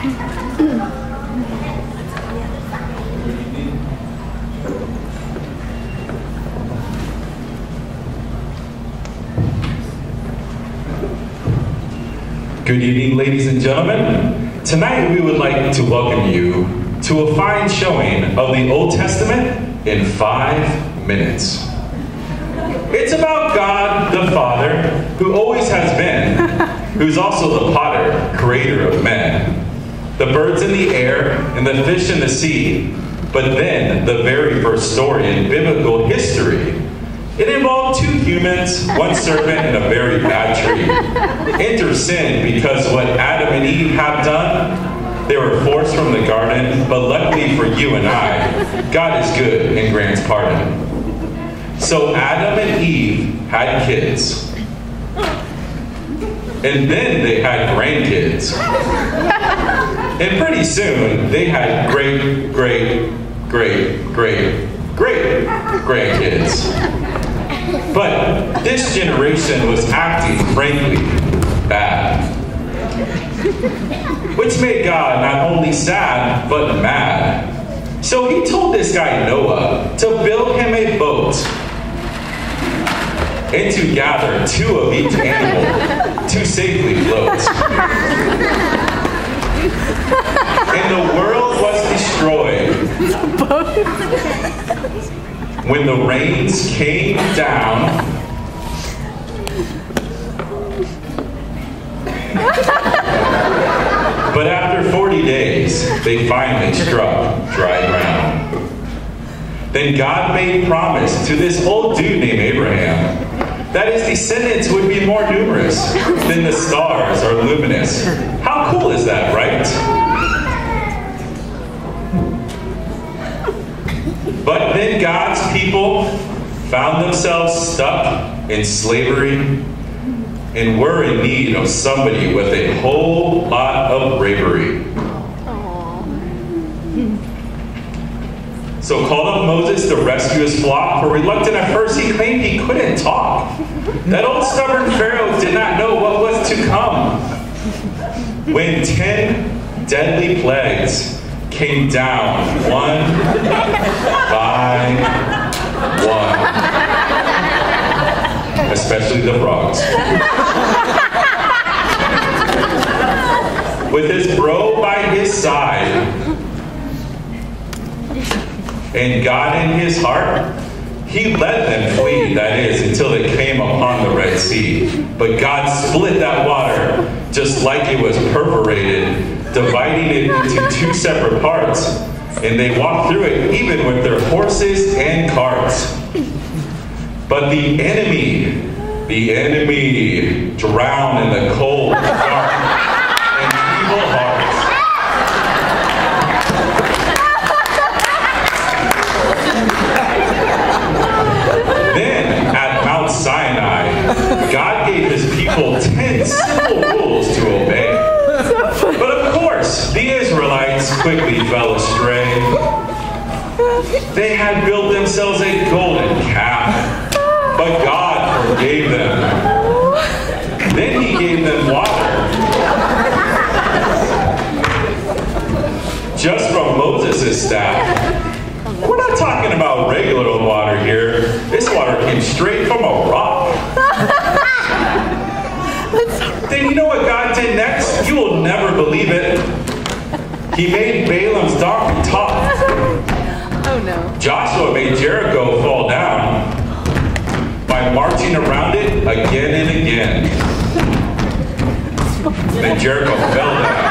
Good evening, ladies and gentlemen. Tonight we would like to welcome you to a fine showing of the Old Testament in 5 minutes. It's about God the Father, who always has been, who's also the potter, creator of men, the birds in the air and the fish in the sea. But then, the very first story in biblical history, it involved 2 humans, 1 serpent, and a very bad tree. Enter sin because what Adam and Eve have done, they were forced from the garden, but luckily for you and I, God is good and grants pardon. So Adam and Eve had kids. And then they had grandkids. And pretty soon, they had great, great, great, great, great grandkids. But this generation was acting, frankly, bad. Which made God not only sad, but mad. So he told this guy Noah to build him a boat and to gather 2 of each animal to safely float. And the world was destroyed. When the rains came down, but after 40 days, they finally struck dry ground. Then God made promise to this old dude named Abraham that his descendants would be more numerous than the stars are luminous. How cool is that, right? But then God's people found themselves stuck in slavery and were in need of somebody with a whole lot of bravery. So called up Moses to rescue his flock, for reluctant at first he claimed he couldn't talk. That old stubborn Pharaoh did not know what was to come. When 10 deadly plagues came down one by one, especially the frogs. With his bro by his side and God in his heart, he let them flee, that is, until they came upon the Red Sea. But God split that water just like it was perforated, dividing it into 2 separate parts, and they walked through it even with their horses and carts. But the enemy drowned in the cold, dark, and evil hearts. Then, at Mount Sinai, God gave his people 10 simple rules to obey. But of course, the Israelites quickly fell astray. They had built themselves a golden calf, but God forgave them. Then he gave them water. Just from Moses' staff. We're not talking about regular water here. This water came straight from a rock. Then you know what God did next? You will never believe it. He made Balaam's donkey talk. Oh no. Joshua made Jericho fall down by marching around it again and again. Then Jericho fell down.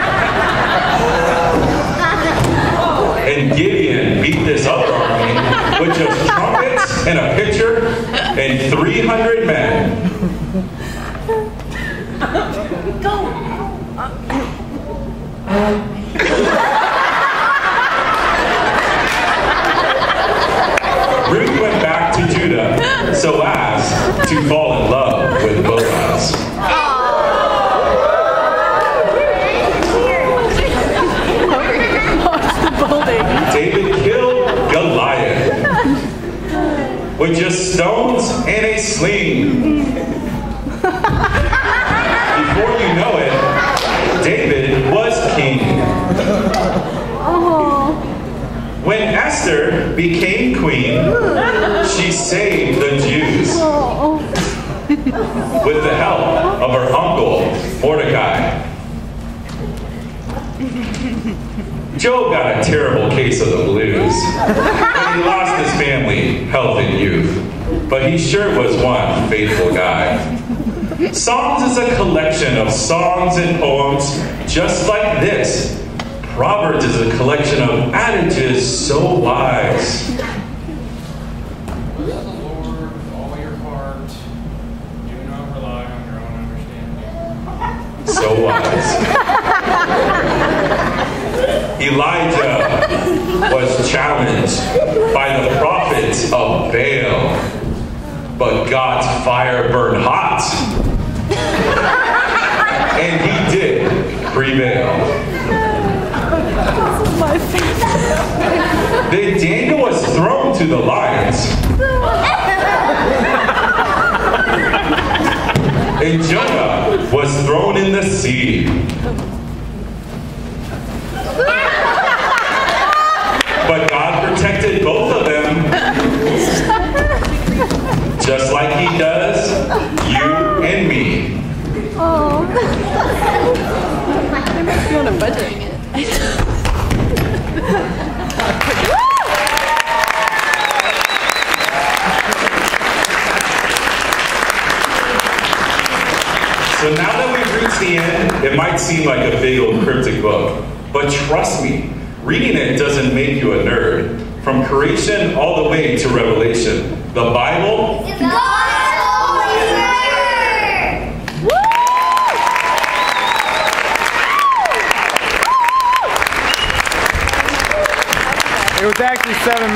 And Gideon beat this other army with just trumpets and a pitcher and 300 men. Go! Ruth went back to Judah so as to fall in love with Boaz. David killed Goliath with just stones and a sling. Before you know it, David was king. became queen, she saved the Jews with the help of her uncle, Mordecai. Job got a terrible case of the blues when he lost his family, health, and youth. But he sure was one faithful guy. Psalms is a collection of songs and poems just like this. Proverbs is a collection of adages so wise. Love the Lord with all your heart. Do not rely on your own understanding. So wise. Elijah was challenged by the prophets of Baal, but God's fire burned hot, and he did prevail. My favorite. Then Daniel was thrown to the lions, and Jonah was thrown in the sea. But God protected both of them, just like he does you and me. Oh. I must be on a budget. So now that we've reached the end, it might seem like a big old cryptic book, but trust me, reading it doesn't make you a nerd. From creation all the way to Revelation, the Bible God's holy word! It was actually 7 minutes.